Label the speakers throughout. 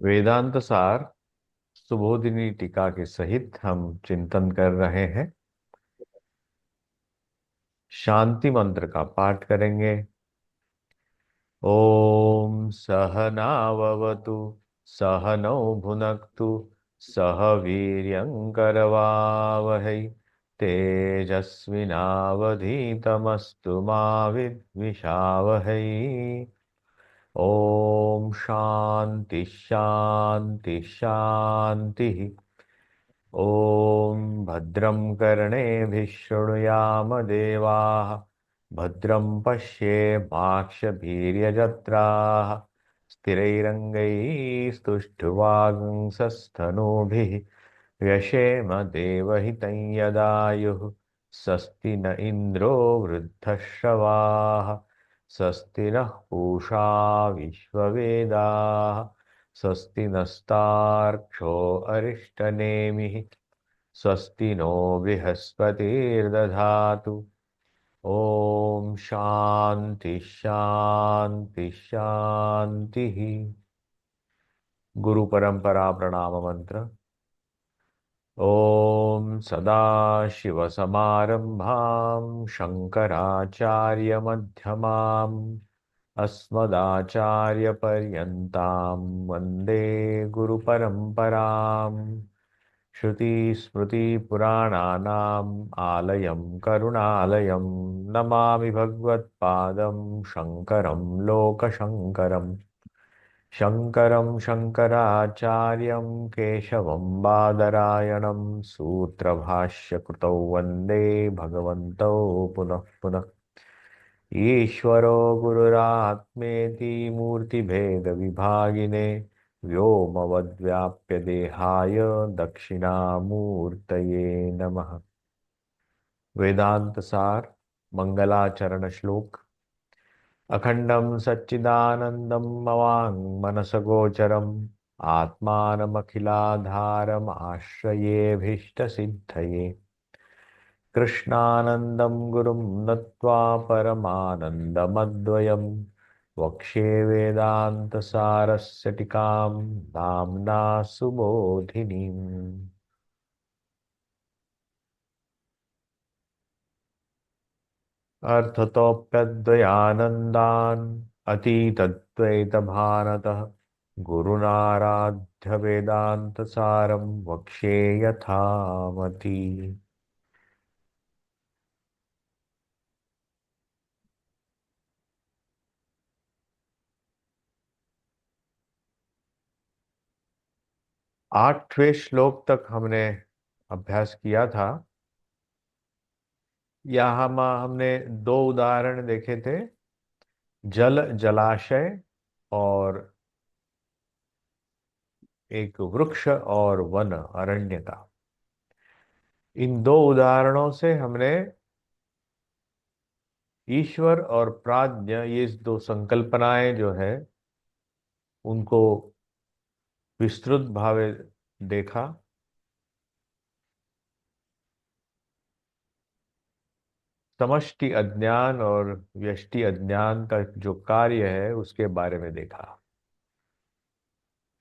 Speaker 1: वेदांत सार सुबोधिनी टीका के सहित हम चिंतन कर रहे हैं। शांति मंत्र का पाठ करेंगे। ओम सहनाववतु सहनौ भुनक्तु सह वीर्यंकरवावहै तेजस्विनावधीतमस्तु मा विद्विषावहै। ओम शांति शांति शांति। ॐ भद्रं कर्णेभिः शृणुयाम देवाः भद्रं पश्येमाक्षभिर्यजत्राः स्थिरैरङ्गैस्तुष्टुवागुंसस्तनूभिः व्यशेम देवहितं यदायुः। स्वस्ति न इन्द्रो वृद्धश्रवाः स्वस्ति नः पूषा विश्ववेदाः स्वस्ति नस्तार्क्ष्यो अरिष्टनेमिः स्वस्ति नो बृहस्पतिर्दधातु। ओम शांति शांति शांति। गुरु परंपरा प्रणाम मंत्र। ओम सदाशिवसमारंभां शंकराचार्यमध्यमाम् अस्मदाचार्यपर्यन्तां वन्दे गुरुपरम्पराम्। श्रुतिस्मृतिपुराणानाम् आलयं करुणालयं नमामि भगवत्पादं शङ्करं लोकशङ्करम्। शङ्करं शङ्कराचार्यं केशवं बादरायणं सूत्रभाष्यकृतौ वन्दे भगवन्तौ पुनः पुनः। ईश्वरो गुरुरात्मेति मूर्तिभेदविभागिने व्योमवद्व्याप्य देहाय दक्षिणामूर्तये नमः। वेदांत सार मंगलाचरण श्लोक। अखंडं सच्चिदानंदं मवांग मनसगोचरम् आत्मानमखिलाधारम् आश्रयेऽभीष्टसिद्धये। कृष्णानन्दं गुरुं नत्वा परमानन्दमद्वयम् वक्ष्ये वेदान्तसारस्य टीकां नाम्ना सुबोधिनीम्। अर्थतोऽप्यद्वयानन्दान् अतीतद्वैतभानतः गुरुनाराध्य वेदान्तसारं वक्ष्ये यथामति। 8वें श्लोक तक हमने अभ्यास किया था। यहाँ हमने दो उदाहरण देखे थे, जल जलाशय और एक वृक्ष और वन अरण्य का। इन दो उदाहरणों से हमने ईश्वर और प्राज्ञ, ये दो संकल्पनाएं जो है उनको विस्तृत भावे देखा। समष्टि अज्ञान और व्यष्टि अज्ञान का जो कार्य है उसके बारे में देखा।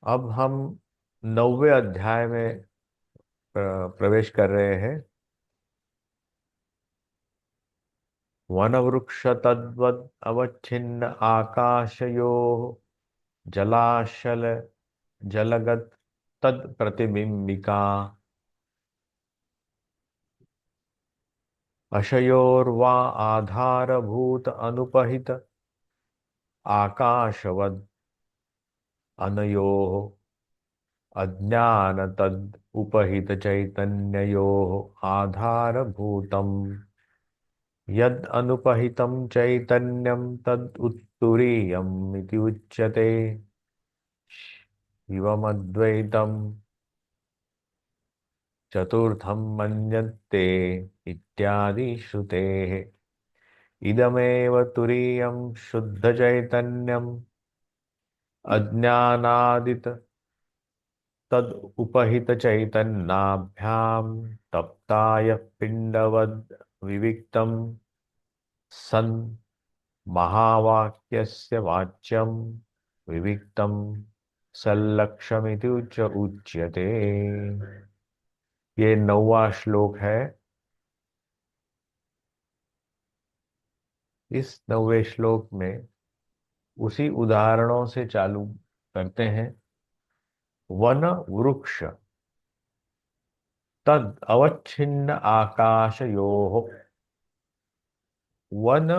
Speaker 1: अब हम 9वें अध्याय में प्रवेश कर रहे हैं। वन वृक्ष तद्वद अवच्छिन्न आकाशयोः जलाशल जलगत तद प्रतिबिंबिका अशयोर्वा आधारभूत अनुपहित आकाशवद अनयोः अज्ञान तद उपहित चैतन्ययोः आधारभूतम् यद अनुपहितं चैतन्यं तद उत्तुरीयम् इति उच्यते। शिवमद्वैतम् चतुर्थं मन्यन्ते इत्यादि श्रुतेः। इदमेव तुरीयं शुद्धचैतन्यम् अज्ञानादित तद उपहित चैतन्याभ्याम तप्ताय पिंडवद विविक्तम सन महावाक्यस्य वाच्यम विविक्तम सल्लक्षमिति उच्यते। ये 9वां श्लोक है। इस 9वें श्लोक में उसी उदाहरणों से चालू करते हैं। वन वृक्ष तद अवच्छिन्न आकाशयोः। वन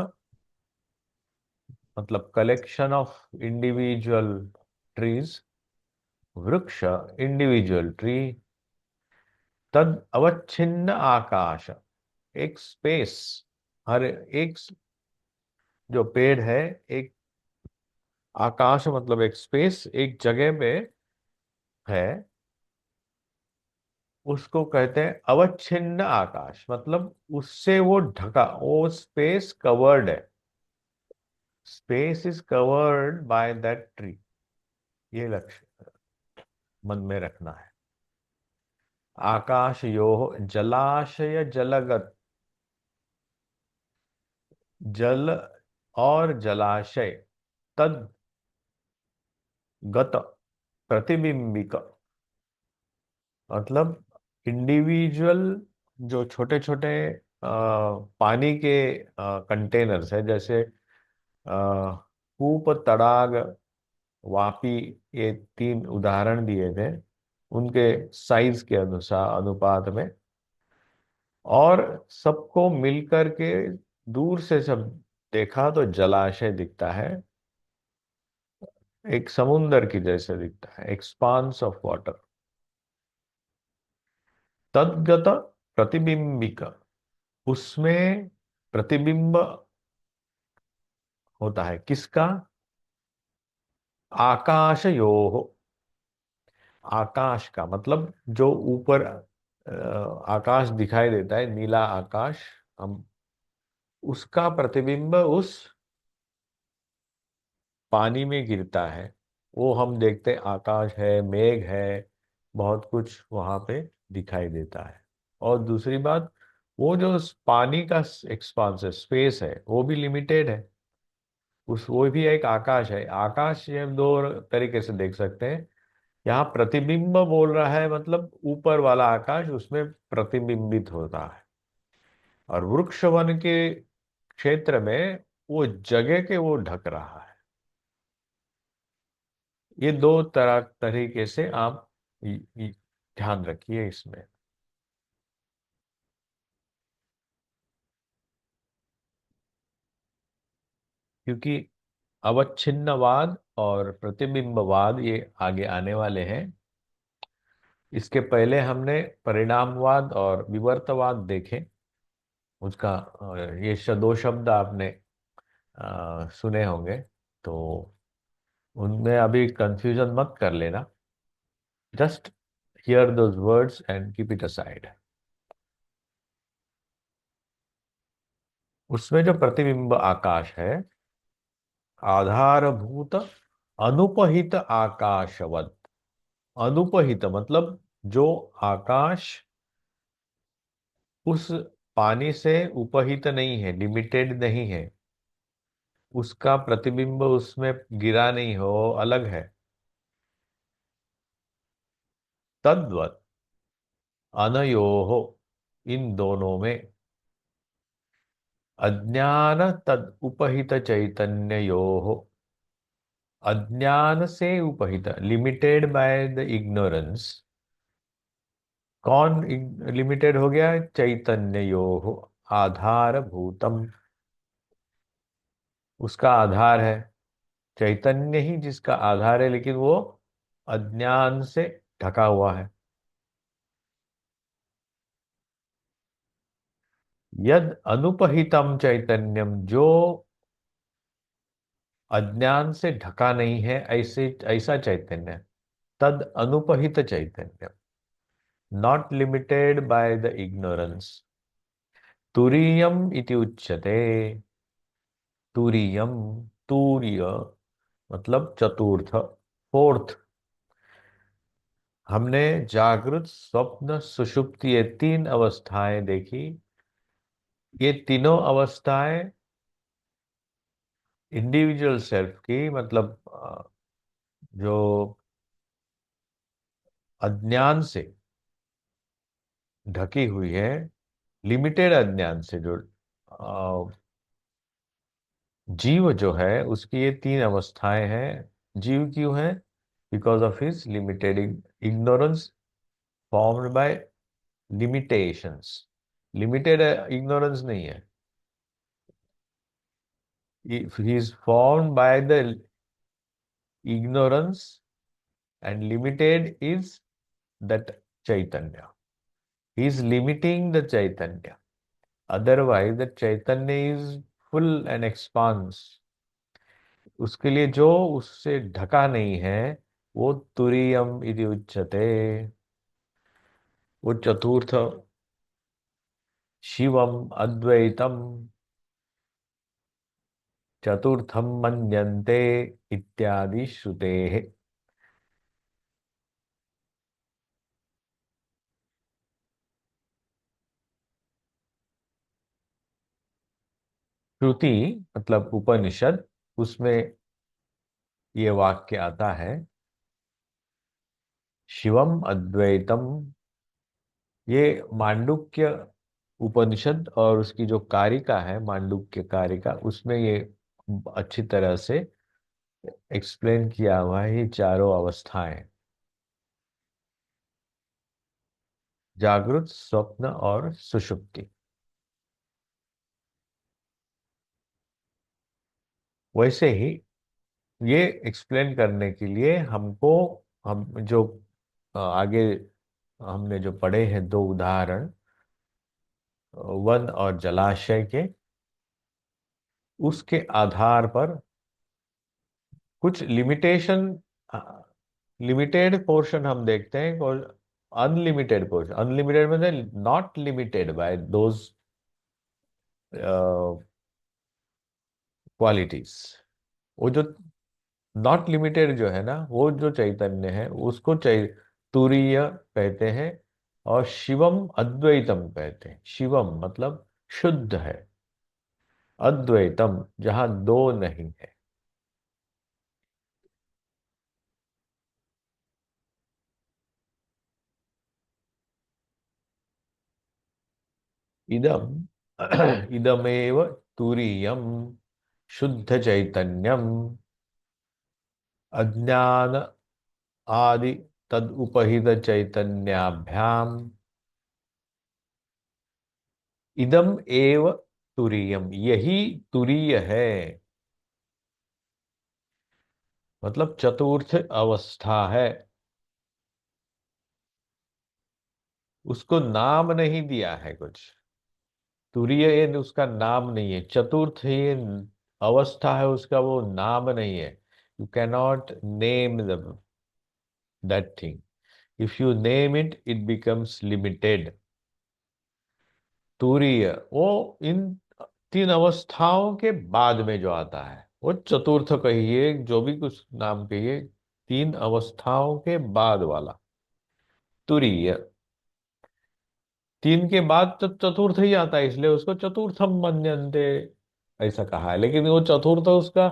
Speaker 1: मतलब कलेक्शन ऑफ इंडिविजुअल ट्रीज। वृक्ष इंडिविजुअल ट्री। तद अवच्छिन्न आकाश एक स्पेस। हर एक जो पेड़ है एक आकाश मतलब एक स्पेस एक जगह में है। उसको कहते हैं अवच्छिन्न आकाश मतलब उससे वो ढका वो स्पेस कवर्ड है। Space is covered by that tree. ये लक्ष्य मन में रखना है। आकाशयोः जलाशय जलगत। जल और जलाशय तद गत प्रतिबिंबिक मतलब इंडिविजुअल जो छोटे छोटे पानी के कंटेनर्स है जैसे कूप तड़ाग वापी। ये 3 उदाहरण दिए थे उनके साइज के अनुसार अनुपात में। और सबको मिलकर के दूर से सब देखा तो जलाशय दिखता है। एक समुंदर की जैसे दिखता है एक्सपांस ऑफ वाटर। तद्गत प्रतिबिंबिक उसमें प्रतिबिंब होता है किसका। आकाशयोः आकाश का मतलब जो ऊपर आकाश दिखाई देता है नीला आकाश। हम उसका प्रतिबिंब उस पानी में गिरता है। वो हम देखते हैं आकाश है मेघ है बहुत कुछ वहां पे दिखाई देता है। और दूसरी बात वो जो पानी का एक्सपांस है स्पेस है वो भी लिमिटेड है। उस वो भी एक आकाश है। आकाश ये हम 2 तरीके से देख सकते हैं। यहाँ प्रतिबिंब बोल रहा है मतलब ऊपर वाला आकाश उसमें प्रतिबिंबित होता है। और वृक्ष वन के क्षेत्र में वो जगह के वो ढक रहा है। ये 2 तरीके से आप ध्यान रखिए इसमें। क्योंकि अवच्छिन्नवाद और प्रतिबिंबवाद ये आगे आने वाले हैं। इसके पहले हमने परिणामवाद और विवर्तवाद देखे। उसका ये 2 शब्द आपने सुने होंगे। तो उनमें अभी कंफ्यूजन मत कर लेना। Just here those words and keep it aside. उसमें जो प्रतिबिंब आकाश है आधारभूत अनुपहित आकाशवत। अनुपहित मतलब जो आकाश उस पानी से उपहित नहीं है लिमिटेड नहीं है। उसका प्रतिबिंब उसमें गिरा नहीं हो अलग है। तद्वत अनयोः इन दोनों में अज्ञान तद उपहित चैतन्ययोः। अज्ञान से उपहित लिमिटेड बाय द इग्नोरेंस। कौन लिमिटेड हो गया चैतन्ययोः। आधारभूतम उसका आधार है। चैतन्य ही जिसका आधार है लेकिन वो अज्ञान से ढका हुआ है। यद अनुपहितम चैतन्यम जो अज्ञान से ढका नहीं है ऐसे ऐसा चैतन्य। तद अनुपहित चैतन्य not limited by the ignorance. तुरीयम इति उच्यते। तुरीयम तूर्य मतलब चतुर्थ फोर्थ। हमने जागृत स्वप्न सुषुप्ति ये 3 अवस्थाएं देखी। ये तीनों अवस्थाएं इंडिविजुअल सेल्फ की मतलब जो अज्ञान से ढकी हुई है, लिमिटेड अज्ञान से, जो जीव जो है उसकी ये तीन अवस्थाएं हैं। जीव क्यों है? Because of his limited ignorance formed by limitations. Limited ignorance नहीं है, he is formed by the ignorance, and limited is that Chaitanya. He is limiting the Chaitanya. Otherwise, the Chaitanya is full and expanse. उसके लिए जो उससे ढका नहीं है, वो तुरीयम इति उच्यते। वो चतुर्थ शिवम अद्वैतम चतुर्थम मन्यन्ते इत्यादि श्रुते। श्रुति मतलब उपनिषद, उसमें ये वाक्य आता है, शिवम अद्वैतम। ये मांडुक्य उपनिषद और उसकी जो कारिका है, मांडुक्य कारिका, उसमें ये अच्छी तरह से एक्सप्लेन किया हुआ है, ये चारों अवस्थाएं, जागृत, स्वप्न और सुषुप्ति। वैसे ही ये एक्सप्लेन करने के लिए हमको, हम जो आगे हमने जो पढ़े हैं दो उदाहरण, वन और जलाशय के, उसके आधार पर कुछ लिमिटेशन, लिमिटेड पोर्शन हम देखते हैं और अनलिमिटेड पोर्शन। अनलिमिटेड मतलब not limited bye those qualities. वो जो नॉट लिमिटेड जो है ना, वो जो चैतन्य है उसको तुरीय कहते हैं। और शिवम अद्वैतम कहते हैं। शिवम मतलब शुद्ध है, अद्वैतम जहां दो नहीं है। इदम इदमेव तुरीयम शुद्ध चैतन्यम अज्ञान आदि तद उपहित चैतन्याभ्याम इदम एव तुरीयम, यही तुरीय है। मतलब चतुर्थ अवस्था है। उसको नाम नहीं दिया है कुछ। तुरीय ये उसका नाम नहीं है, चतुर्थ ये अवस्था है उसका, वो नाम नहीं है। You cannot name that thing. If you name it, it becomes limited. तुरीय वो इन तीन अवस्थाओं के बाद में जो आता है, वो चतुर्थ कहिए, जो भी कुछ नाम कहिए, तीन अवस्थाओं के बाद वाला तुरीय। तीन के बाद तो चतुर्थ ही आता है, इसलिए उसको चतुर्थम मन्यन्ते ऐसा कहा है। लेकिन वो चतुर्थ उसका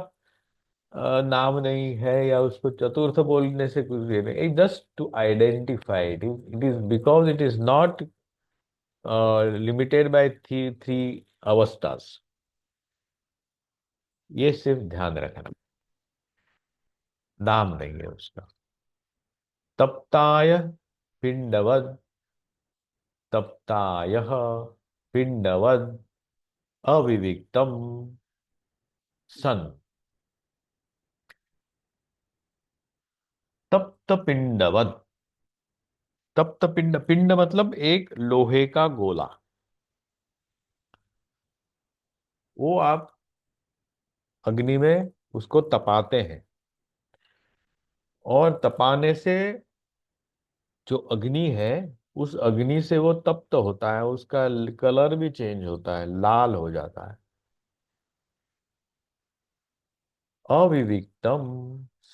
Speaker 1: नाम नहीं है, या उसको चतुर्थ बोलने से कुछ ये नहीं, just to identify it, it is because it is not limited by three three अवस्थास। ये सिर्फ ध्यान रखना, नाम नहीं है उसका। तप्ताय पिंडवद, तप्ताय पिंडवद अविविक्तम सन। तप्त पिंडवद, तप्त पिंड, पिंड मतलब एक लोहे का गोला। वो आप अग्नि में उसको तपाते हैं, और तपाने से जो अग्नि है, उस अग्नि से वो तप्त होता है, उसका कलर भी चेंज होता है, लाल हो जाता है। अविविक्तम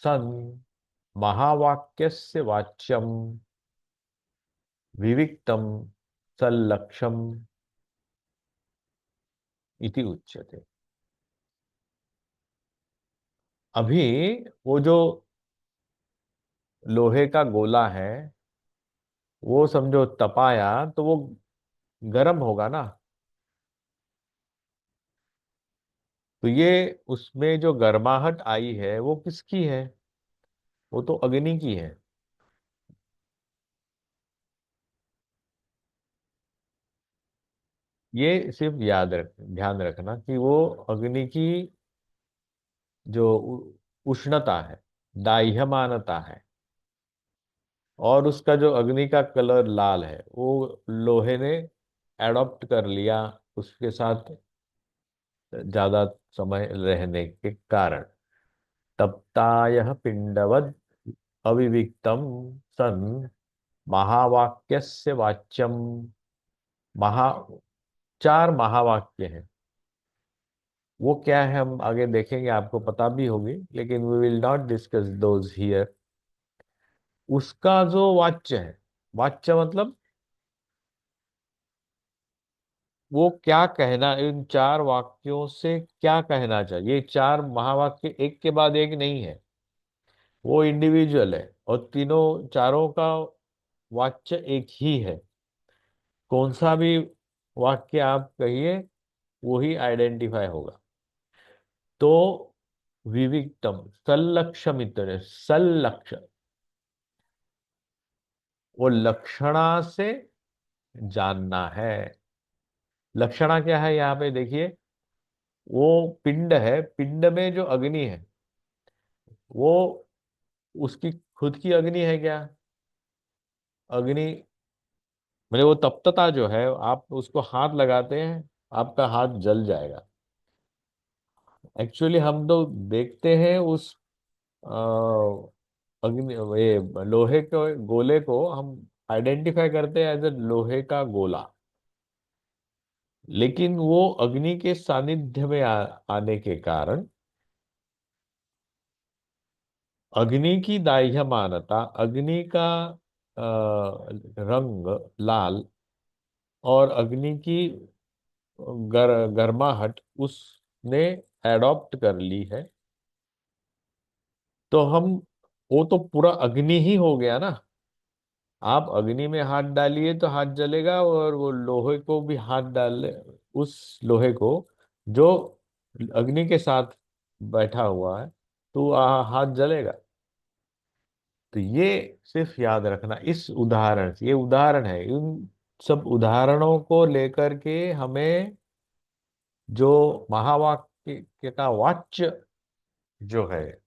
Speaker 1: सन महावाक्यस्य वाच्यम विविक्तम सल्लक्षम इति उच्यते। अभी वो जो लोहे का गोला है, वो समझो तपाया तो वो गर्म होगा ना। तो ये उसमें जो गर्माहट आई है वो किसकी है? वो तो अग्नि की है। ये सिर्फ ध्यान रखना कि वो अग्नि की जो उष्णता है, दाह्यमानता है, और उसका जो अग्नि का कलर लाल है, वो लोहे ने एडॉप्ट कर लिया उसके साथ ज्यादा समय रहने के कारण। तप्तायः पिंडवद अविविक्तम सन महावाक्यस्य वाच्यम। महा चार महावाक्य हैं। वो क्या है हम आगे देखेंगे, आपको पता भी होगी, लेकिन we will not discuss those here. उसका जो वाच्य है, वाच्य मतलब वो क्या कहना, इन चार वाक्यों से क्या कहना चाहिए। ये चार महावाक्य एक के बाद एक नहीं है, वो इंडिविजुअल है, और तीनों चारों का वाच्य एक ही है। कौन सा भी वाक्य आप कहिए, वही आइडेंटिफाई होगा। तो विविक्तम सल्लक्षमित, सल्लक्ष, वो लक्षणा से जानना है। लक्षणा क्या है यहाँ पे देखिए, वो पिंड है, पिंड में जो अग्नि है वो उसकी खुद की अग्नि है क्या? अग्नि मतलब वो तप्तता जो है, आप उसको हाथ लगाते हैं, आपका हाथ जल जाएगा। एक्चुअली हम तो देखते हैं उस अ, अग्नि, ये लोहे के गोले को हम आइडेंटिफाई करते हैं एज ए लोहे का गोला। लेकिन वो अग्नि के सानिध्य में आने के कारण अग्नि की दाह्यमानता, अग्नि का रंग लाल, और अग्नि की गर्माहट उसने एडॉप्ट कर ली है। तो हम, वो तो पूरा अग्नि ही हो गया ना। आप अग्नि में हाथ डालिए तो हाथ जलेगा, और वो लोहे को भी हाथ डाल, उस लोहे को जो अग्नि के साथ बैठा हुआ है, तो हाथ जलेगा। तो ये सिर्फ याद रखना इस उदाहरण से, ये उदाहरण है, इन सब उदाहरणों को लेकर के हमें जो महावाक्य का वाच्य जो है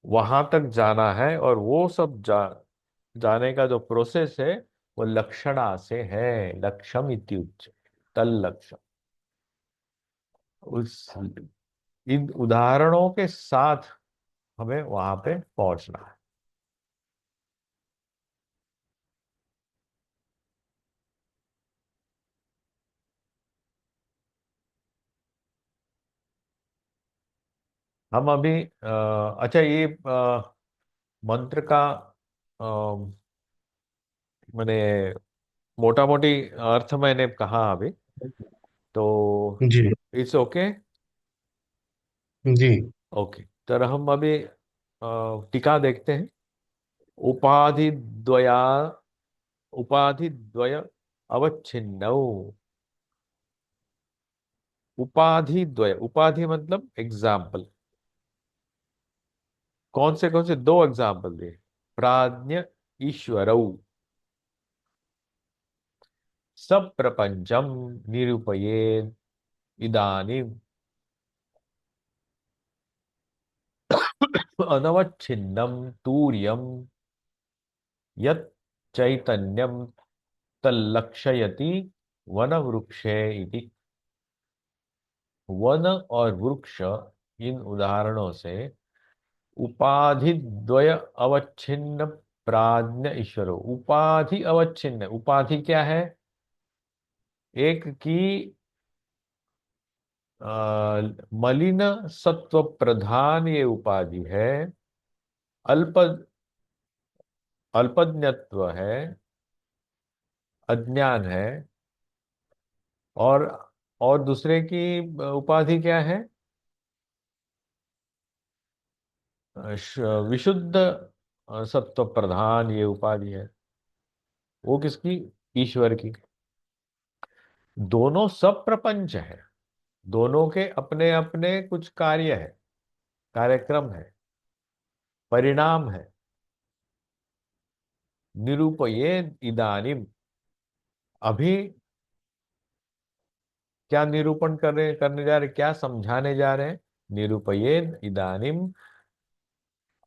Speaker 1: वहां तक जाना है, और वो सब जाने का जो प्रोसेस है वो लक्षणा से है। लक्ष्यम इत्युच्य, तल लक्ष्य। उस इन उदाहरणों के साथ हमें वहां पे पहुंचना है। हम अभी अच्छा, ये मंत्र का मैंने मोटा मोटी अर्थ मैंने कहा अभी, तो
Speaker 2: जी।
Speaker 1: It's okay.
Speaker 2: जी।
Speaker 1: ओके, तो हम अभी टीका देखते हैं। उपाधि द्वया, उपाधि द्वय अवच्छिन्नौ। उपाधि द्वय, उपाधि मतलब एग्जाम्पल। कौन से दो एग्जाम्पल दिए? प्राज्ञ ईश्वरौ सब प्रपंचम निरूपयेद इदानीम अनवच्छिन्नम तूर्यम यत् चैतन्यम तल्लक्षयति वन वृक्षे इति। वन और वृक्ष, इन उदाहरणों से उपाधि द्वय अवच्छिन्न प्राज्ञ ईश्वरो। उपाधि अवच्छिन्न, उपाधि क्या है? एक की मलिन सत्व प्रधान ये उपाधि है, अल्प अल्पज्ञत्व है, अज्ञान है, और दूसरे की उपाधि क्या है? विशुद्ध सत्व प्रधान ये उपाधि है। वो किसकी? ईश्वर की। दोनों सब प्रपंच है, दोनों के अपने अपने कुछ कार्य है, कार्यक्रम है, परिणाम है। निरूपयेद इदानीम, अभी क्या निरूपण करने जा रहे, क्या समझाने जा रहे हैं? निरूपयेद इदानीम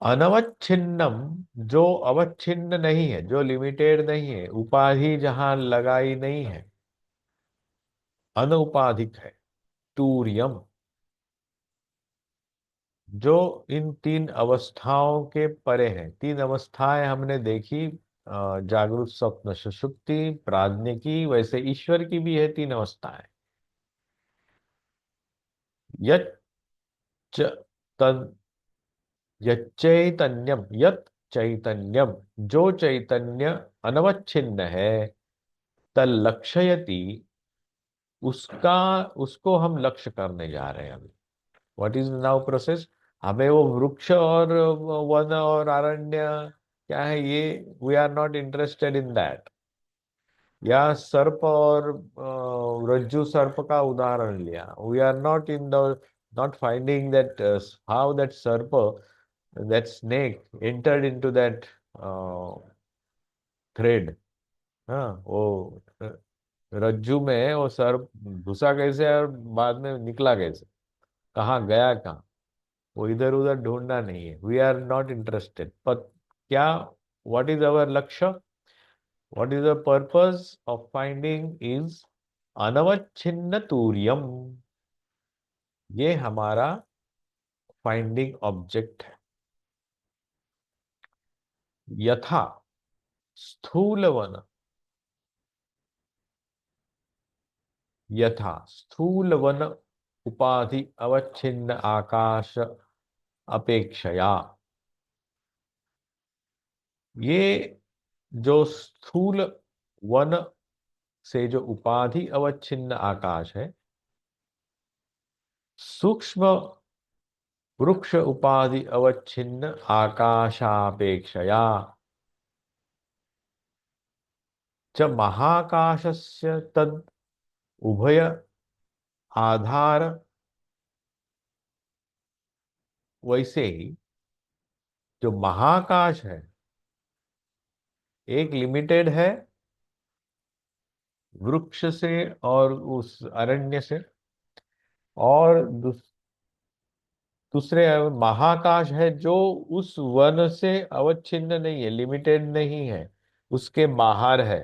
Speaker 1: अनवच्छिन्नम, जो अवच्छिन्न नहीं है, जो लिमिटेड नहीं है, उपाधि जहां लगाई नहीं है, अनुपाधिक है, तूर्यम, जो इन तीन अवस्थाओं के परे है। तीन अवस्थाएं हमने देखी, जागृत, स्वप्न, सुषुप्ति, प्राज्ञ की। वैसे ईश्वर की भी है तीन अवस्थाएं। यच्च तद यच्चैतन्यम, यत चैतन्यम, जो चैतन्य अनवच्छिन्न है, तल्लक्षयति, उसका उसको हम लक्ष्य करने जा रहे हैं अभी। What is now process? हमें वो वृक्ष और वन और अरण्य क्या है ये, we are not interested in that. या सर्प और रज्जु सर्प का उदाहरण लिया, we are not in the, not finding that how that सर्प, that snake entered into that thread. हाँ, वो रज्जू में वो सर्प घुसा कैसे और बाद में निकला कैसे, कहाँ गया कहाँ, वो इधर उधर ढूंढना नहीं है। We are not interested. पर क्या, व्हाट इज अवर लक्ष्य, what is the purpose of finding is अनवच्छिन्न तूर्यम। ये हमारा फाइंडिंग ऑब्जेक्ट है। यथा स्थूल वन, यथा स्थूल वन उपाधि अवच्छिन्न आकाश अपेक्षया, ये जो स्थूल वन से जो उपाधि अवच्छिन्न आकाश है, सूक्ष्म वृक्ष उपाधि अवच्छिन्न आकाशापेक्षया च महाकाशस्य तद उभय आधार, वैसे ही जो महाकाश है, एक लिमिटेड है वृक्ष से और उस अरण्य से, और दूसरे महाकाश है जो उस वन से अवच्छिन्न नहीं है, लिमिटेड नहीं है, उसके बाहर है।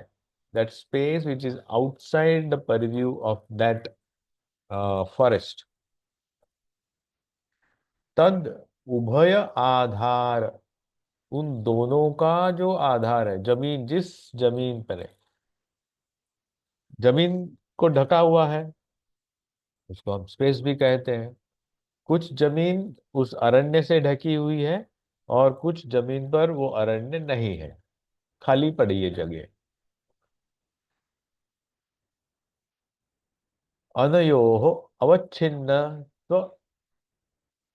Speaker 1: That space which is outside the purview of that forest. तद उभय आधार, उन दोनों का जो आधार है, जमीन, जिस जमीन पर है, जमीन को ढका हुआ है, उसको हम स्पेस भी कहते हैं। कुछ जमीन उस अरण्य से ढकी हुई है, और कुछ जमीन पर वो अरण्य नहीं है, खाली पड़ी है जगह। अनयोः अवच्छिन्न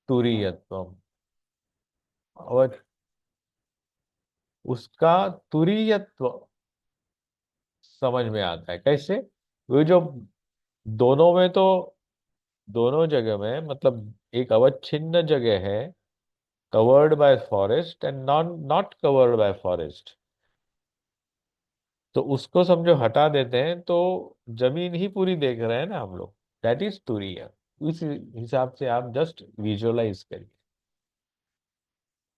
Speaker 1: तुरीयत्व, उसका तुरीयत्व समझ में आता है कैसे? वो जो दोनों में तो, दोनों जगह में मतलब एक अवच्छिन्न जगह है, covered by forest and non not covered by forest, तो उसको समझो हटा देते हैं तो जमीन ही पूरी देख रहे हैं ना हम लोग। दैट इज तुरीय। इस हिसाब से आप जस्ट विजुअलाइज करिए।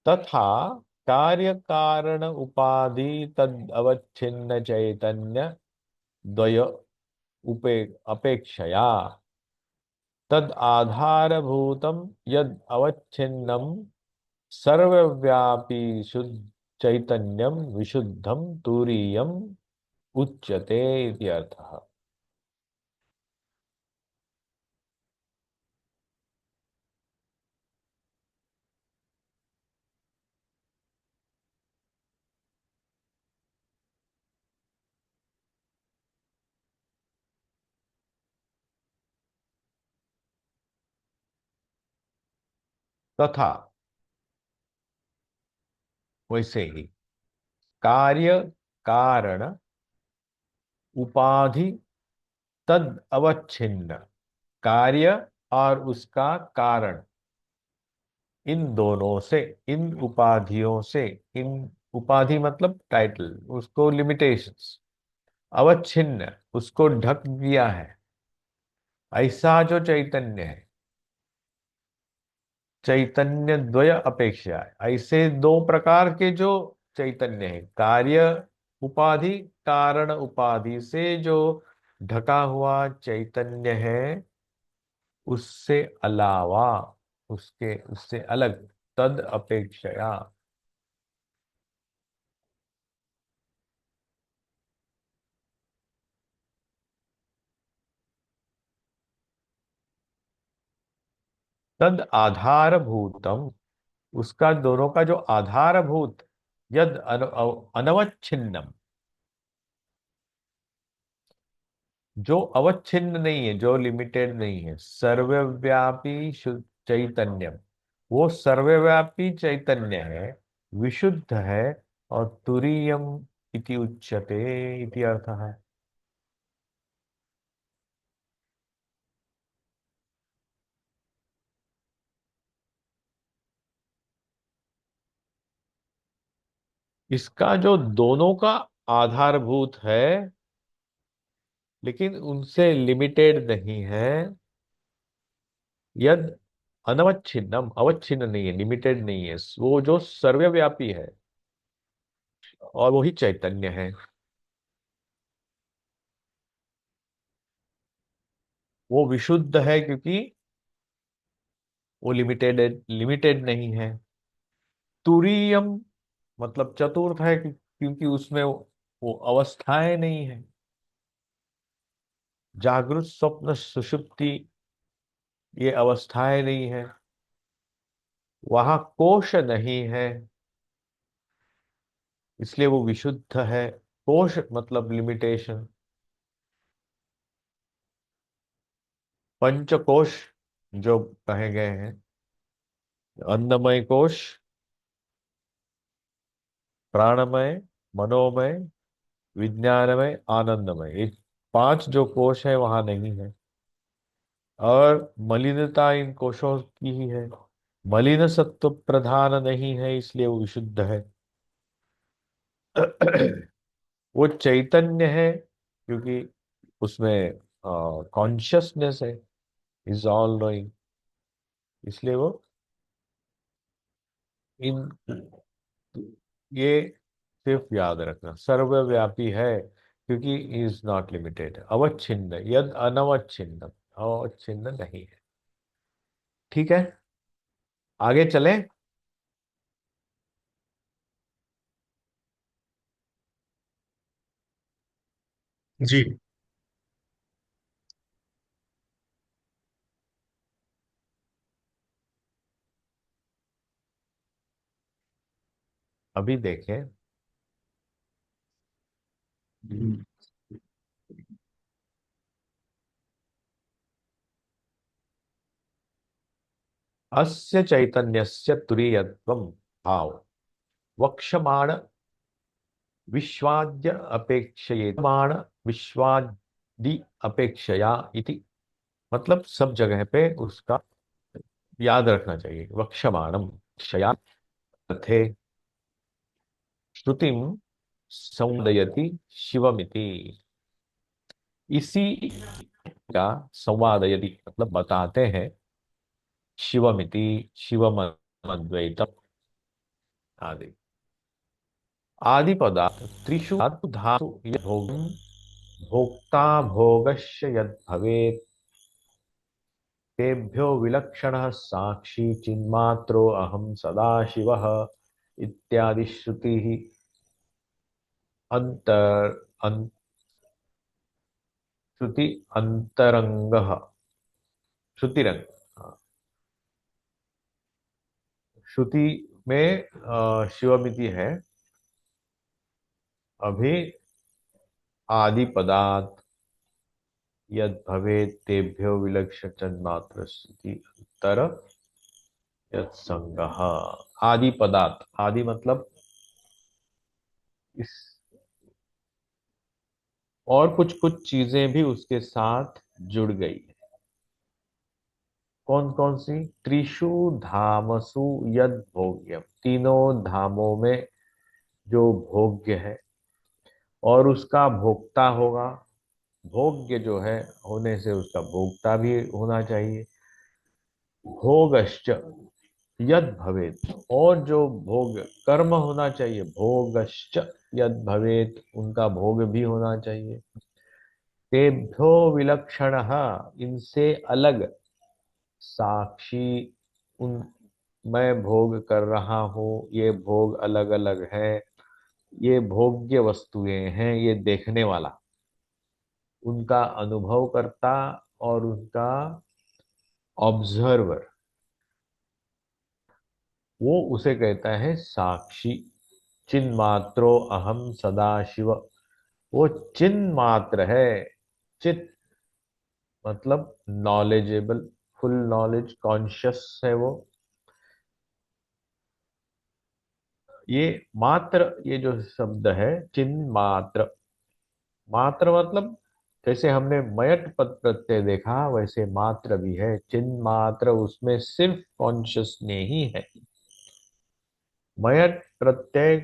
Speaker 1: तथा कार्य कारण उपाधि तद अवच्छिन्न चैतन्य द्वय उपे अपेक्षया तद आधारभूतम यद अवच्छिन्नम सर्वव्यापी शुद्ध चैतन्यम विशुद्धम तुरीयम उच्यते इति अर्थः। तथा, वैसे ही, कार्य कारण उपाधि तद अवच्छिन्न, कार्य और उसका कारण, इन दोनों से, इन उपाधियों से, इन उपाधि मतलब टाइटल, उसको लिमिटेशंस, अवच्छिन्न उसको ढक दिया है, ऐसा जो चैतन्य है, चैतन्य द्वय अपेक्षा है, ऐसे दो प्रकार के जो चैतन्य है, कार्य उपाधि, कारण उपाधि से जो ढका हुआ चैतन्य है, उससे अलावा, उसके उससे अलग, तद अपेक्षया, तद आधारभूतम, उसका दोनों का जो आधारभूत, यद अनवच्छिन्नम, जो अवच्छिन्न नहीं है, जो लिमिटेड नहीं है, सर्वव्यापी चैतन्यम, वो सर्वव्यापी चैतन्य है, विशुद्ध है, और तुरीयम इति उच्यते, इति अर्थ है। इसका जो दोनों का आधारभूत है, लेकिन उनसे लिमिटेड नहीं है, यद अनवच्छिन्नम, अवच्छिन्न नहीं है, लिमिटेड नहीं है, वो जो सर्वव्यापी है, और वही चैतन्य है। वो विशुद्ध है क्योंकि वो लिमिटेड लिमिटेड नहीं है। तुरीयम मतलब चतुर्थ है क्योंकि उसमें वो अवस्थाएं नहीं है, जागृत स्वप्न सुषुप्ति, ये अवस्थाएं नहीं है, वहां कोश नहीं है, इसलिए वो विशुद्ध है। कोश मतलब लिमिटेशन। पंचकोश जो कहे गए हैं, अन्नमय कोश, प्राणमय, मनोमय, विज्ञानमय, आनंदमय, ये पांच जो कोश है वहां नहीं है। और मलिनता इन कोशों की ही है, मलिन सत्व प्रधान नहीं है, इसलिए वो विशुद्ध है। वो चैतन्य है क्योंकि उसमें कॉन्शियसनेस है, इज ऑल नोइंग, इसलिए वो इन, ये सिर्फ याद रखना, सर्वव्यापी है क्योंकि इज नॉट लिमिटेड, अवच्छिन्न, यद अनवच्छिन्न, अवच्छिन्न नहीं है। ठीक है, आगे चलें।
Speaker 2: जी।
Speaker 1: अभी देखें, अस्य चैतन्यस्य तुरीयत्वं भाव वक्षमाण विश्वाद्य अपेक्षयेतमाण विश्वादि अपेक्षया इति, मतलब सब जगह पे उसका याद रखना चाहिए। वक्षमाणम क्षया अर्थे श्रुतिम संदयति शिवमिति, इसी का संवादयति मतलब बताते हैं, शिवमिति, शिवम अद्वैतम आदि, आदि पदार्थ त्रिषु धातु धातु भोगम, भोक्ता भोगस्य यद भवेत्, तेभ्यो विलक्षणः साक्षी चिन्मात्रो अहम सदाशिवः, इत्यादि श्रुति ही अंतर श्रुति अंतरंगः, श्रुतिरंग, हाँ, श्रुति में शिवमिति है। अभी आदि पदार्थ यद भवेत् तेभ्यो विलक्षण तन्मात्र श्रुति अंतर यद संगः, आदि पदार्थ, आदि मतलब इस और कुछ कुछ चीजें भी उसके साथ जुड़ गई है। कौन कौन सी? त्रिषु धामसु यद भोग्यम, तीनों धामों में जो भोग्य है और उसका भोक्ता होगा। भोग्य जो है होने से उसका भोक्ता भी होना चाहिए। भोगश्च यद भवेत, और जो भोग कर्म होना चाहिए, भोगश्च यद भवेत, उनका भोग भी होना चाहिए। तेभ्यो विलक्षण, इनसे अलग, साक्षी, उन, मैं भोग कर रहा हूँ, ये भोग अलग अलग है, ये भोग्य वस्तुएं हैं, ये देखने वाला, उनका अनुभव करता और उनका ऑब्जर्वर, वो उसे कहता है साक्षी। चिन्मात्रो अहम सदा शिव, वो चिन्ह मात्र है। चित मतलब नॉलेजेबल, फुल नॉलेज, कॉन्शियस है वो। ये मात्र, ये जो शब्द है चिन्ह मात्र, मात्र मतलब जैसे हमने मयट पद प्रत्यय देखा, वैसे मात्र भी है, चिन्ह मात्र, उसमें सिर्फ कॉन्शियस ने ही है। मयट प्रत्यय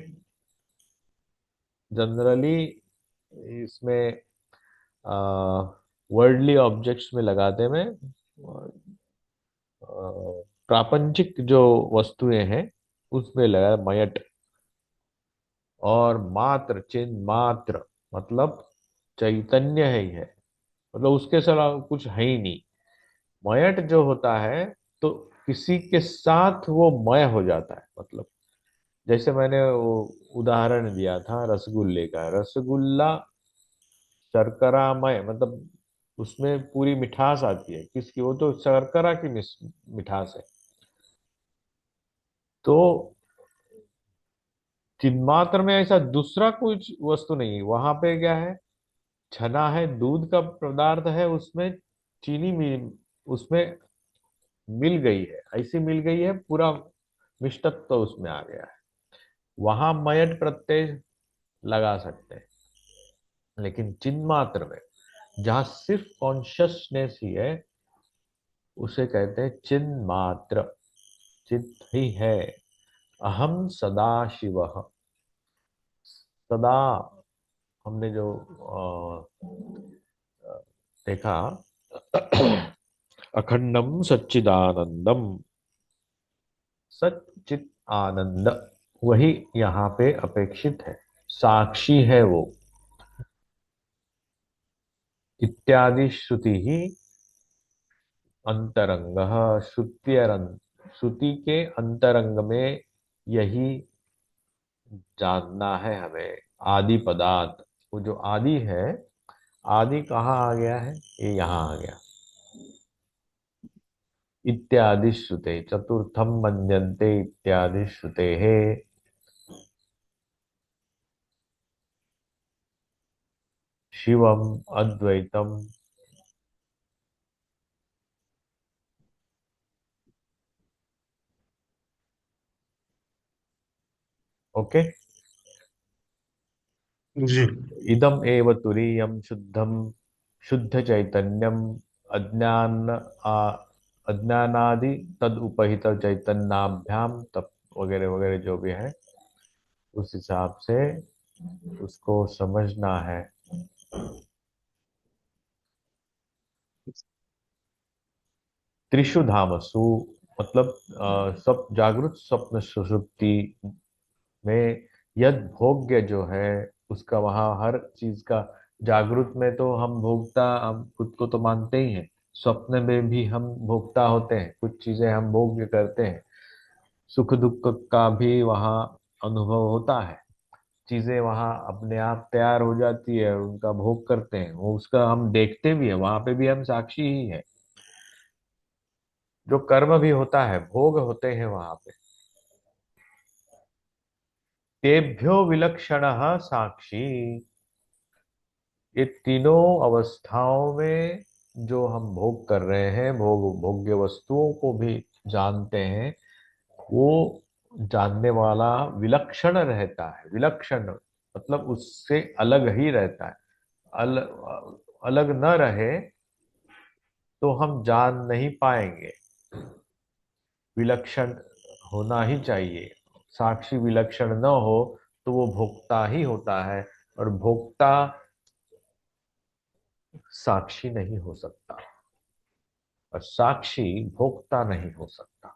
Speaker 1: जनरली इसमें वर्ल्डली ऑब्जेक्ट्स में लगाते में प्रापंचिक जो वस्तुएं हैं उसमें लगा मयट। और मात्र, चिन्ह मात्र मतलब चैतन्य है ही है, मतलब उसके सिवा कुछ है ही नहीं। मयट जो होता है तो किसी के साथ वो मय हो जाता है। मतलब जैसे मैंने वो उदाहरण दिया था रसगुल्ले का, रसगुल्ला शर्करामय, मतलब उसमें पूरी मिठास आती है, किसकी? वो तो शर्करा की मिठास है। तो चिन्मात्र में ऐसा दूसरा कुछ वस्तु नहीं है। वहां पे क्या है? छना है, दूध का पदार्थ है, उसमें चीनी उसमें मिल गई है, ऐसी मिल गई है, पूरा मिष्टत्व तो उसमें आ गया है। वहां मयट प्रत्यय लगा सकते हैं। लेकिन चिन्मात्र में जहां सिर्फ कॉन्शियसनेस ही है, उसे कहते हैं चिन्ह मात्र, चित ही है। अहम सदा शिव, सदा, हमने जो देखा अखंडम सच्चिदानंदम, सच्चित आनंद, वही यहाँ पे अपेक्षित है। साक्षी है वो। इत्यादि श्रुति ही अंतरंग, श्रुति के अंतरंग में यही जानना है हमें। आदि पदार्थ, वो जो आदि है, आदि कहाँ आ गया है? ये यहाँ आ गया। इत्यादि श्रुते चतुर्थम मन्यन्ते, इत्यादि श्रुते है। शिवम अद्वैतम। ओके।
Speaker 2: जी।
Speaker 1: इदम एव तुरीयम शुद्धम, शुद्ध चैतन्यम, अज्ञान अज्ञानादि तद उपहित चैतन्याभ्याम तप, वगैरह वगैरह जो भी है, उस हिसाब से उसको समझना है। त्रिषु धामसु मतलब सब जागृत स्वप्न सुषुप्ति में यद भोग्य जो है, उसका वहाँ हर चीज का, जागृत में तो हम भोक्ता, हम खुद को तो मानते ही हैं। स्वप्न में भी हम भोक्ता होते हैं, कुछ चीजें हम भोग्य करते हैं। सुख दुख का भी वहाँ अनुभव होता है। चीजें वहाँ अपने आप तैयार हो जाती है, उनका भोग करते हैं, वो उसका हम देखते भी है, वहां पे भी हम साक्षी ही है। जो कर्म भी होता है, भोग होते हैं वहां पे। तेभ्यो विलक्षण साक्षी, ये तीनों अवस्थाओं में जो हम भोग कर रहे हैं, भोग्य वस्तुओं को भी जानते हैं, वो जानने वाला विलक्षण रहता है। विलक्षण मतलब उससे अलग ही रहता है। अल, अलग न रहे तो हम जान नहीं पाएंगे। विलक्षण होना ही चाहिए। साक्षी विलक्षण न हो तो वो भोक्ता ही होता है, और भोक्ता साक्षी नहीं हो सकता, और साक्षी भोक्ता नहीं हो सकता।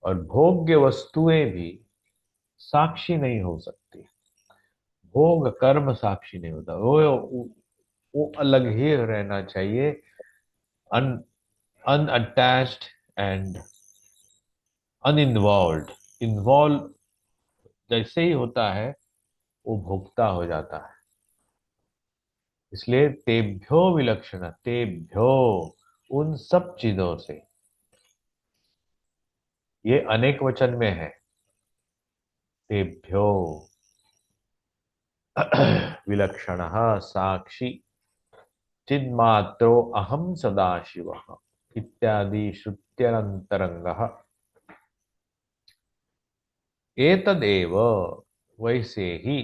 Speaker 1: और भोग्य वस्तुएं भी साक्षी नहीं हो सकती। भोग कर्म साक्षी नहीं होता, वो अलग ही रहना चाहिए। अन अनअटैच्ड एंड अनइन्वॉल्व। इन्वॉल्व जैसे ही होता है वो भोक्ता हो जाता है। इसलिए तेभ्यो विलक्षण, तेभ्यो उन सब चीजों से, ये अनेक वचन में है। तेभ्यो विलक्षण साक्षी चिन्मात्रो अहम सदाशिव इत्यादि श्रुत्यनंतरंग। एतदेव, वैसे ही,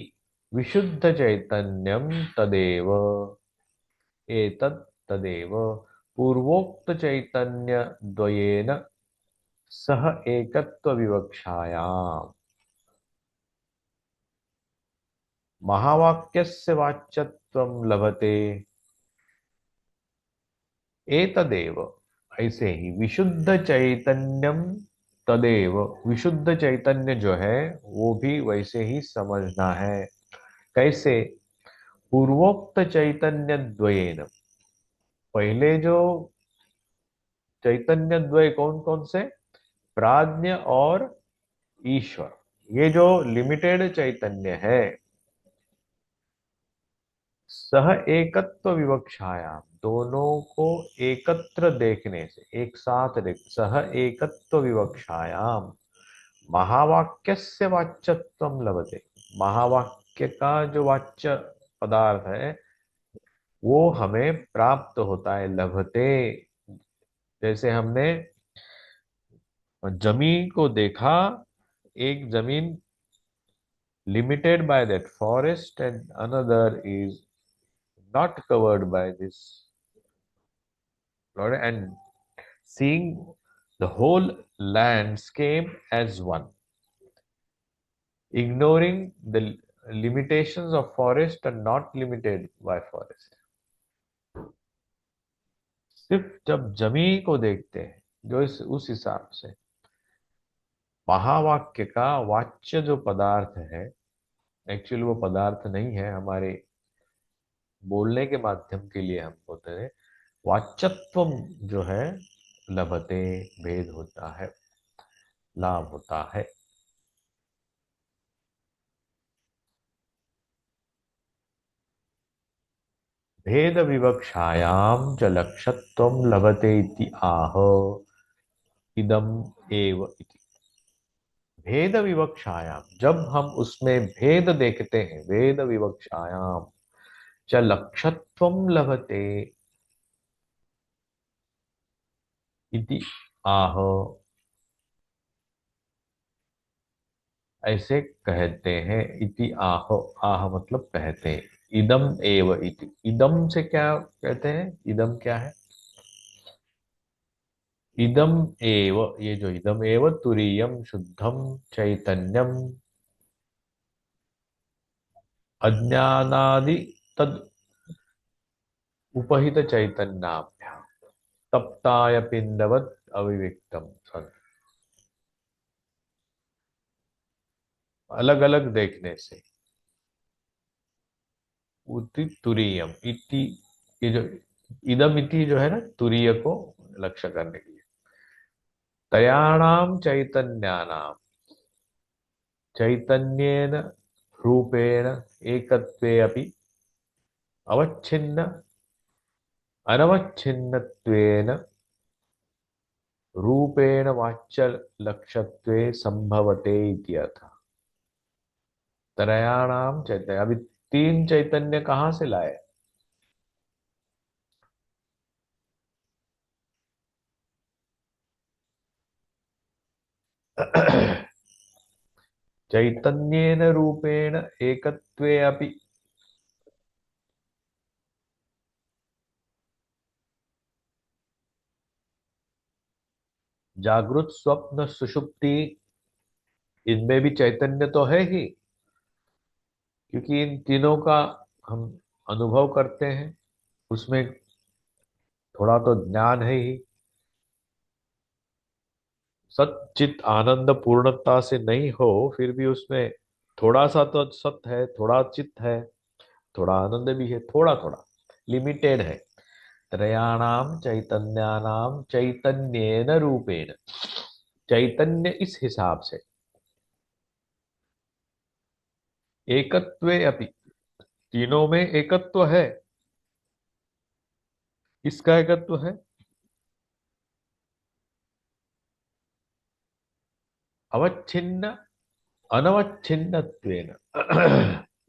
Speaker 1: विशुद्ध चैतन्यम तदेव, एतत् तदेव, पूर्वोक्त चैतन्य द्वयेन सह एकत्व विवक्षायाम। महावाक्यस्य वाच्यत्वं लभते। एतदेव, ऐसे ही, विशुद्ध चैतन्यम तदेव, विशुद्ध चैतन्य जो है वो भी वैसे ही समझना है। कैसे? पूर्वोक्त चैतन्य द्वयेन, पहले जो चैतन्य द्वय कौन कौन से? प्राज्ञ और ईश्वर। ये जो लिमिटेड चैतन्य है, सह एकत्व विवक्षायाम, दोनों को एकत्र देखने से, एक साथ देख, सह एकत्व विवक्षायाम महावाक्यस्य वाच्यत्वम लभते। महावाक्य का जो वाच्य पदार्थ है वो हमें प्राप्त होता है, लभते। जैसे हमने जमीन को देखा, एक जमीन limited by that forest and another is not covered by this flora, and seeing the whole landscape as one, ignoring the limitations of forest and not limited by forest। सिर्फ जब जमीन को देखते हैं, जो उस हिसाब से महावाक्य का वाच्य जो पदार्थ है, एक्चुअली वो पदार्थ नहीं है, हमारे बोलने के माध्यम के लिए हम बोलते हैं, वाच्यत्व जो है, लभते, भेद होता है, लाभ होता है। भेद विवक्षायाम च लक्ष्यत्वम लभते इति आह इदम एव इति। भेद विवक्षायाम, जब हम उसमें भेद देखते हैं, भेद विवक्षायाम च लक्ष्यत्वम लभते इति आह, ऐसे कहते हैं। इति आह, आह मतलब कहते हैं। इदम एव इति, इदम से क्या कहते हैं? इदम क्या है? इदम एव, ये जो इदम एव तुरीयम शुद्धम चैतन्यम अज्ञानादि तद उपहित चैतन्याभ्याम तप्ताय पिंडवत अविव्यक्तम सन। अलग अलग देखने से, उति तुरीयम इति, ये जो इदम इति जो है ना, तुरीय को लक्ष्य करने के लिए। तयाणाम चैतन्यानाम, चैतन्येन रूपेण एकत्वे अपि अवच्छिन्न अनवच्छिन्नत्वेन रूपेण वाच्य लक्ष्यत्वे संभवते इत्यर्थ। त्रयाणाम चैतन्य, अभी तीन चैतन्य कहाँ से लाए? चैतन्येन रूपेण एकत्वे अपि जागृत, स्वप्न, सुषुप्ति, इनमें भी चैतन्य तो है ही, क्योंकि इन तीनों का हम अनुभव करते हैं। उसमें थोड़ा तो ज्ञान है ही। सच्चित आनंद पूर्णता से नहीं हो, फिर भी उसमें थोड़ा सा तो सत है, थोड़ा चित है, थोड़ा आनंद भी है, थोड़ा थोड़ा लिमिटेड है। त्रयाणाम चैतन्यानाम चैतन्येन रूपेण, चैतन्य इस हिसाब से। एकत्वे अपि, तीनों में एकत्व है। इसका एकत्व है अवच्छिन्न अनवच्छिन्नत्वेन।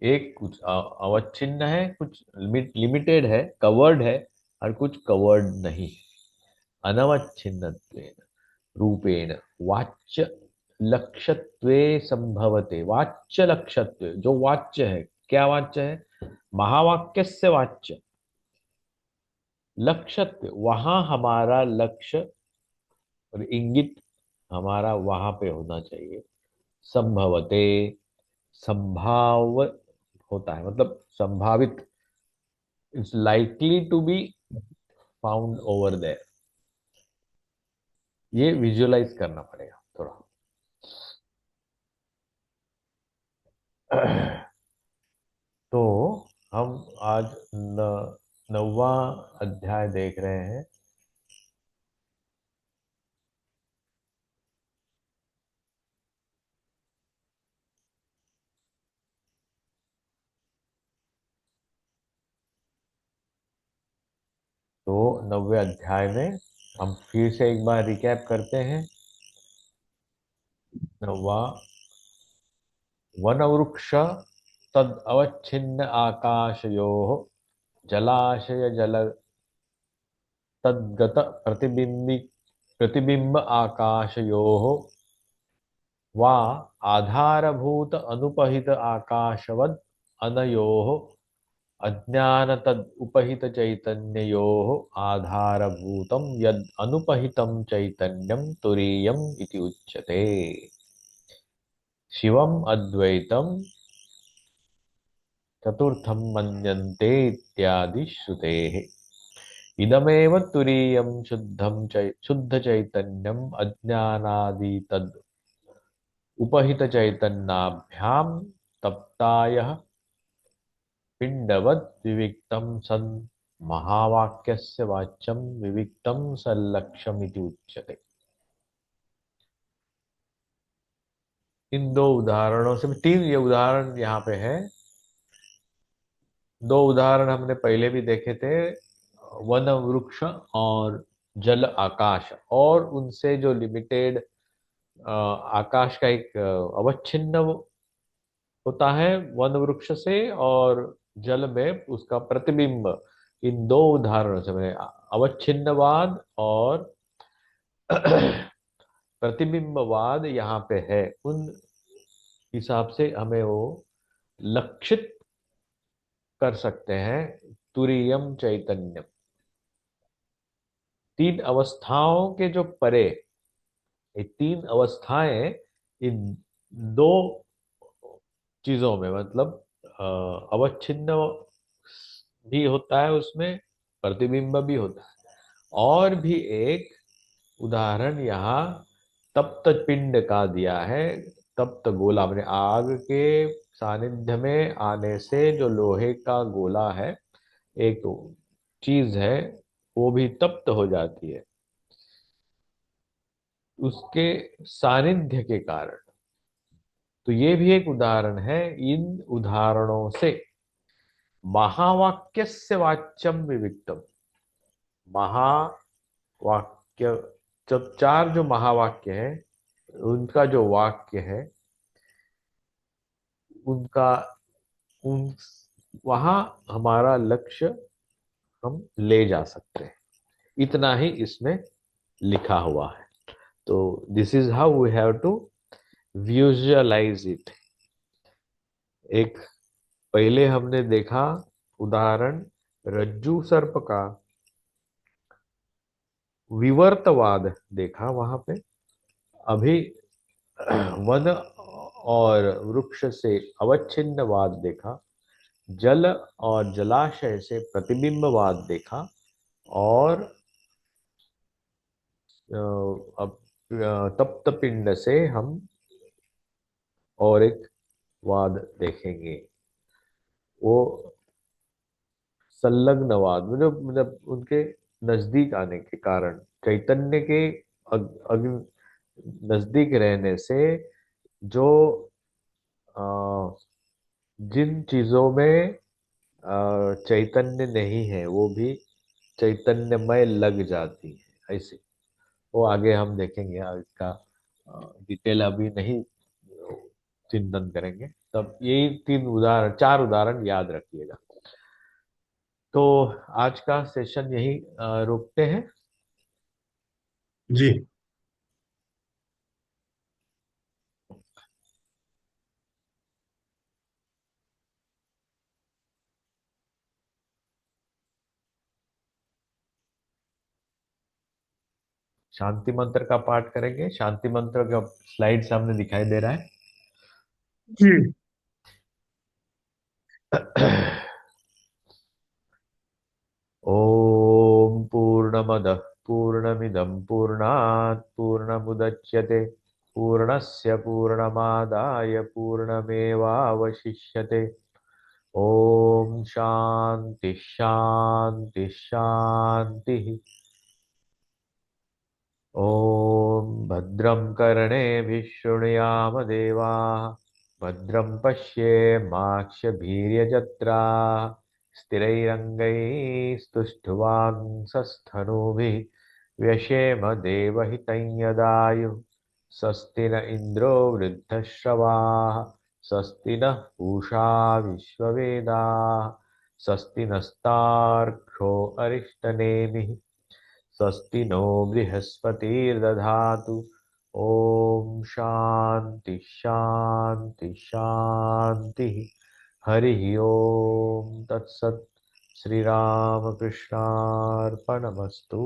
Speaker 1: एक कुछ अवच्छिन्न है, कुछ लिमिटेड है, कवर्ड है, और कुछ कवर्ड नहीं। अनवच्छिन्नत्वेन रूपेण वाच्य लक्ष्यत्वे संभवते। वाच्य लक्ष्यत्वे, जो वाच्य है, क्या वाच्य है? महावाक्यस्य वाच्य। लक्ष्यत्व, वहां हमारा लक्ष्य और इंगित हमारा वहां पे होना चाहिए। संभवते, संभाव होता है, मतलब संभावित, it's likely to be found over there. ये विजुअलाइज करना पड़ेगा थोड़ा। तो हम आज नौवा अध्याय देख रहे हैं। तो नौवे अध्याय में हम फिर से एक बार रिकैप करते हैं। नौवा, वन वृक्ष तद अवच्छिन्न आकाशयोः जलाशय जल तद्गत प्रतिबिंब आकाशयोः वा आधारभूत अनुपहित आकाशवद अनयोः अज्ञान तद उपहित चैतन्ययोः आधारभूतं यद अनुपहितं चैतन्यं तुरीयम् इति उच्यते। शिवम् अद्वैतं चतुर्थं मन्यन्ते इत्यादि श्रुतेः। इदमेव तुरीयं शुद्ध चैतन्यम् अज्ञानादि तद उपहित चैतन्याभ्याम तप्तायः पिंडवत् विविक्तं सन् महावाक्यस्य वाच्यं विविक्तं सल्लक्ष्यम् इति उच्यते। इन दो उदाहरणों से, तीन ये उदाहरण यहाँ पे है। दो उदाहरण हमने पहले भी देखे थे, वन वृक्ष और जल आकाश, और उनसे जो लिमिटेड आकाश का एक अवच्छिन्न होता है वन वृक्ष से, और जल में उसका प्रतिबिंब। इन दो उदाहरणों से मैंने अवच्छिन्नवाद और प्रतिबिंबवाद यहाँ पे है, उन हिसाब से हमें वो लक्षित कर सकते हैं। तुरीयम चैतन्यम, तीन अवस्थाओं के जो परे, ये तीन अवस्थाएं इन दो चीजों में, मतलब अवच्छिन्न भी होता है उसमें, प्रतिबिंब भी होता है। और भी एक उदाहरण यहाँ तप्त पिंड का दिया है। तप्त गोला, मैंने आग के सानिध्य में आने से जो लोहे का गोला है, एक चीज है, वो भी तप्त हो जाती है उसके सानिध्य के कारण। तो ये भी एक उदाहरण है। इन उदाहरणों से महावाक्यस्य वाच्यम विविक्तम, महावाक्य, जब चार जो महावाक्य है, उनका जो वाक्य है, उनका उन वहां हमारा लक्ष्य हम ले जा सकते हैं। इतना ही इसमें लिखा हुआ है। तो this is how we have to visualise it. एक पहले हमने देखा उदाहरण रज्जू सर्प का, विवर्तवाद देखा वहां पे। अभी वन और वृक्ष से अवच्छिन्नवाद देखा। जल और जलाशय से प्रतिबिंबवाद देखा। और अब तप्त पिंड से हम और एक वाद देखेंगे। वो संलग्नवाद, मतलब उनके नजदीक आने के कारण, चैतन्य के नजदीक रहने से जो अ, जिन चीजों में चैतन्य नहीं है वो भी चैतन्यमय लग जाती है, ऐसे। वो आगे हम देखेंगे, इसका डिटेल अभी नहीं चिंतन करेंगे। तब यही तीन उदाहरण, चार उदाहरण याद रखिएगा। तो आज का सेशन यही रोकते हैं।
Speaker 2: जी।
Speaker 1: शांति मंत्र का पाठ करेंगे। शांति मंत्र का स्लाइड सामने दिखाई दे रहा
Speaker 2: जी।
Speaker 1: है। ओम पूर्णमदः पूर्णमिदं पूर्णात् पूर्णमुदच्यते पूर्णस्य पूर्णमादाय पूर्णमेवावशिष्यते। ओम शांति शांति शांति। ॐ भद्रं कर्णेभिः शृणुयाम देवाः। भद्रं पश्येमाक्षभिर्यजत्राः। स्थिरैरङ्गैस्तुष्टुवांसस्तनूभिः व्यशेम देवहितं यदायुः। स्वस्ति न इन्द्रो वृद्धश्रवाः। स्वस्ति नः पूषा विश्ववेदाः। स्वस्ति नस्तार्क्ष्यो अरिष्टनेमिः। स्वस्ति नो बृहस्पतिर्दधातु। ओम शांति शांति शांति। हरि ओम तत्सत्। श्री राम कृष्णार्पणमस्तु।